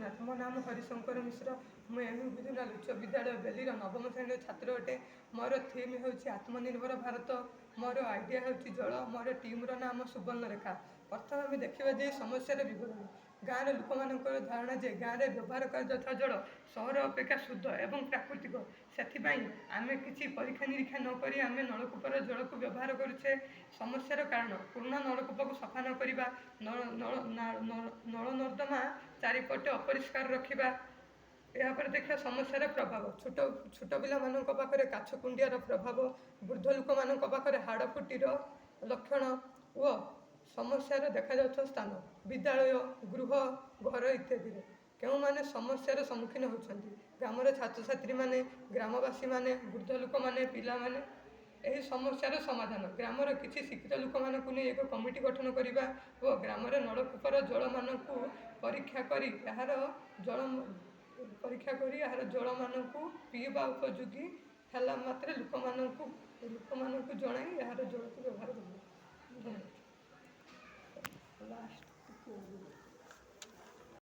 जगन्नाथ। मो नाम हरिशंकर मिश्र। मु एम विजुनाल उच्च विद्यालय बेलीर नवम श्रेणी छात्र अटे। मोर थीम हूँ आत्मनिर्भर भारत। मोर आइडिया हूँ जल। मोर टीम्र नाम सुवर्णरेखा। प्रथम आम देखा जे समस्यार विवरण। गाँव लोक मान धारणा जे गाँव में व्यवहार कर जल सहर अपेक्षा शुद्ध एवं प्राकृतिक। से आम कि परीक्षा निरीक्षा नक आम नलकूपर जल को व्यवहार करुचे। समस्यार कारण पुराणा नलकूप को सफा न करवा, नल नर्दमा चारिपटे अपरिष्कार रखा। यापर देखा समस्यार प्रभाव छोट छोट पिला पाखे काछकुंडियार प्रभाव, वृद्ध लोक मान पाखे हाड़फुटीर लक्षण और समस्यार देखा स्थान विद्यालय, गृह, घर इत्यादि। क्यों माने समस्यार सम्मुखीन होती ग्रामर छात्र छात्री माने, ग्रामवासी माने, वृद्ध लोक माने, पिला माने। यही समस्यार समाधान ग्रामर किसी शिक्षित लोक मानक नहीं एक कमिटी गठन करने और ग्रामर नलकूपर जल मान परीक्षा कर यार जल मान पीवा उपयोगी है मात्र लोक जन यार जल को व्यवहार कर।